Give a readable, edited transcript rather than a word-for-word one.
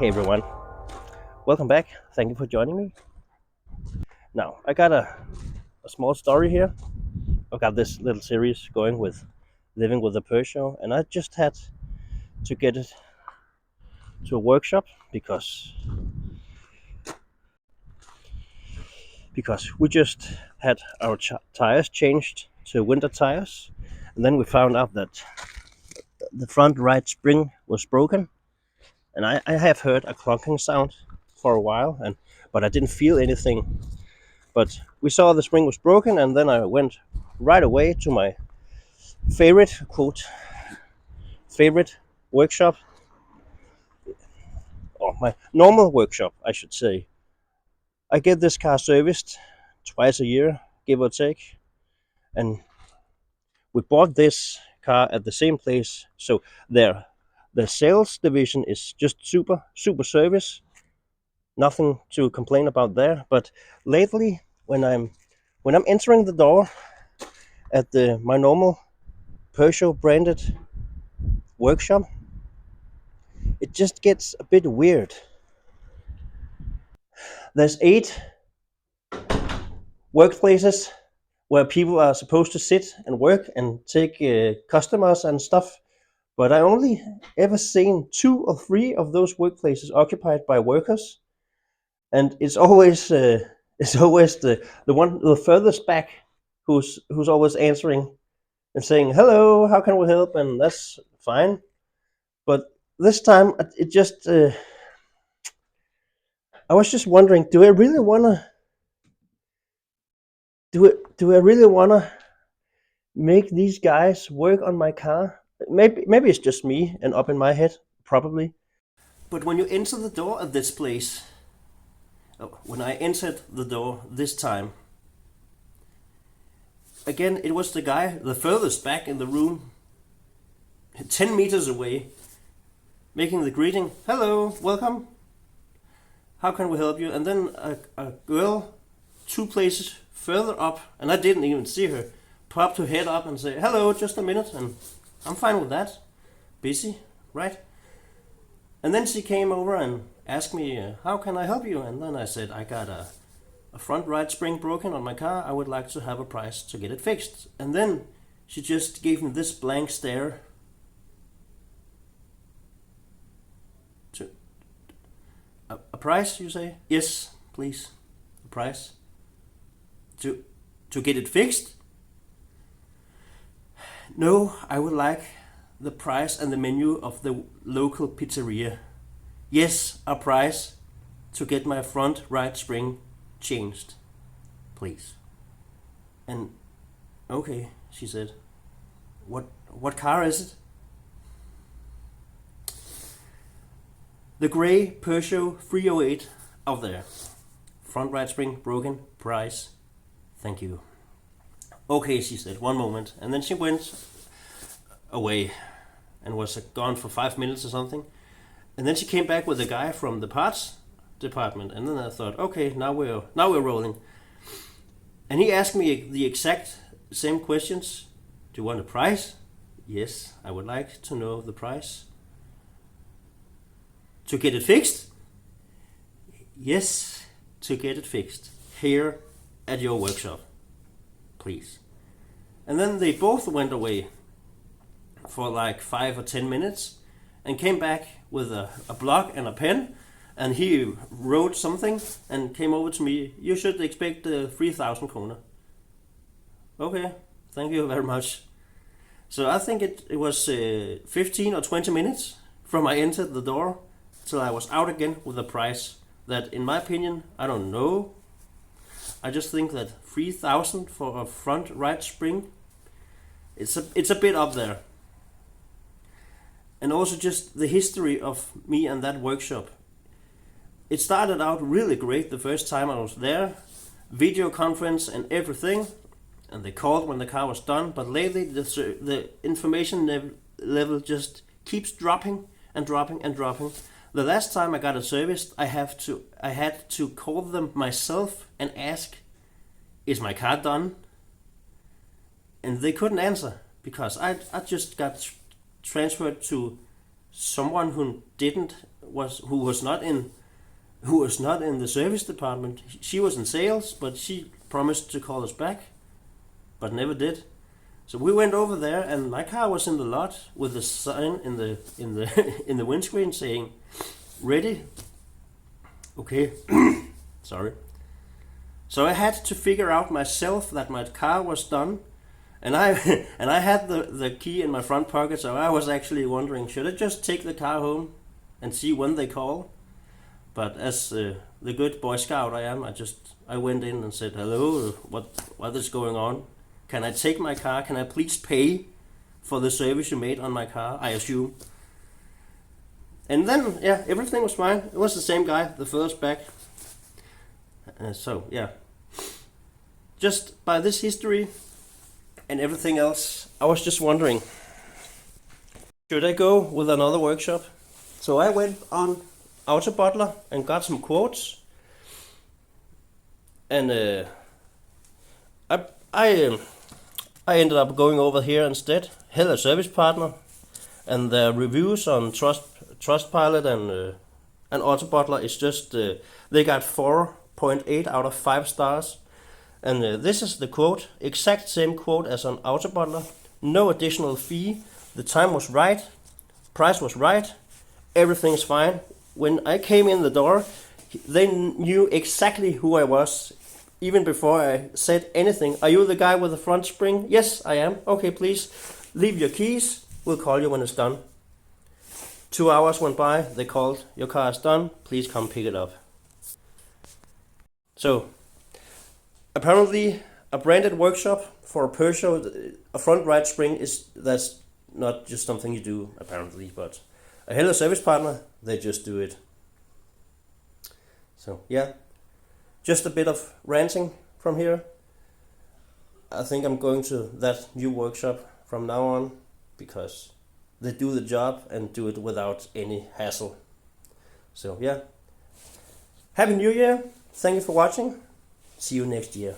Hey everyone, welcome back. Thank you for joining me. Now, I got a small story here. I've got this little series going with living with a Peugeot, and I just had to get it to a workshop because we just had our tires changed to winter tires, and then we found out that the front right spring was broken, and I have heard a clunking sound for a while, but I didn't feel anything. But we saw the spring was broken, and then I went right away to my favorite workshop, or my normal workshop, I should say. I get this car serviced twice a year, give or take, and we bought this car at the same place. So the sales division is just super service, nothing to complain about there. But lately, when I'm entering the door at my normal Peugeot branded workshop, it just gets a bit weird. There's 8 workplaces where people are supposed to sit and work and take customers and stuff, but I only ever seen 2 or 3 of those workplaces occupied by workers, and it's always the furthest back who's always answering and saying hello, how can we help, and that's fine. But this time it just I was just wondering, do I really wanna make these guys work on my car? Maybe it's just me and up in my head, probably. But when you enter the door at this place, when I entered the door this time, again it was the guy the furthest back in the room, 10 meters away, making the greeting, hello, welcome, how can we help you? And then a girl 2 places further up, and I didn't even see her, popped her head up and say, hello, just a minute, and I'm fine with that. Busy, right? And then she came over and asked me, how can I help you? And then I said, I got a front right spring broken on my car. I would like to have a price to get it fixed. And then she just gave me this blank stare. A price, you say? Yes, please. A price. To get it fixed? No, I would like the price and the menu of the local pizzeria. Yes, a price to get my front right spring changed, please. And okay, she said. What car is it? The gray Peugeot 308 out there. Front right spring broken, price. Thank you. Okay, she said, one moment. And then she went away and was gone for 5 minutes or something. And then she came back with a guy from the parts department. And then I thought, okay, now we're rolling. And he asked me the exact same questions. Do you want a price? Yes, I would like to know the price. To get it fixed? Yes, to get it fixed. Here at your workshop, please. And then they both went away for like 5 or 10 minutes and came back with a block and a pen, and he wrote something and came over to me. You should expect 3,000 kroner. Okay, thank you very much. So I think it was 15 or 20 minutes from I entered the door till I was out again with a price that, in my opinion, I don't know. I just think that 3,000 for a front right spring, it's a bit up there. And also just the history of me and that workshop. It started out really great the first time I was there, video conference and everything, and they called when the car was done. But lately the information level just keeps dropping and dropping and dropping. The last time I got it serviced, I had to call them myself and ask, is my car done? And they couldn't answer because I just got transferred to someone who didn't who was not in the service department. She was in sales, but she promised to call us back, but never did. So we went over there, and my car was in the lot with a sign in the in the windscreen saying, "Ready." Okay, sorry. So I had to figure out myself that my car was done, and I and I had the key in my front pocket. So I was actually wondering, should I just take the car home and see when they call? But as the good Boy Scout I am, I went in and said, "Hello, what is going on? Can I take my car? Can I please pay for the service you made on my car?" I assume. And then, yeah, everything was fine. It was the same guy, the first back. So, yeah. Just by this history and everything else, I was just wondering, should I go with another workshop? So I went on Autobottler and got some quotes. And I ended up going over here instead. Hella Service Partner, and the reviews on Trustpilot and Autobottler is just they got 4.8 out of 5 stars. And this is the quote, exact same quote as on Autobottler. No additional fee. The time was right, price was right, everything's fine. When I came in the door, they knew exactly who I was. Even before I said anything. "Are you the guy with the front spring?" "Yes, I am." "Okay, please leave your keys. We'll call you when it's done." 2 hours went by. They called, "Your car is done. Please come pick it up." So, apparently, a branded workshop for a Peugeot, a front right spring that's not just something you do apparently, but a Hella Service Partner, they just do it. So yeah. Just a bit of ranting from here. I think I'm going to that new workshop from now on because they do the job and do it without any hassle. So yeah. Happy New Year. Thank you for watching. See you next year.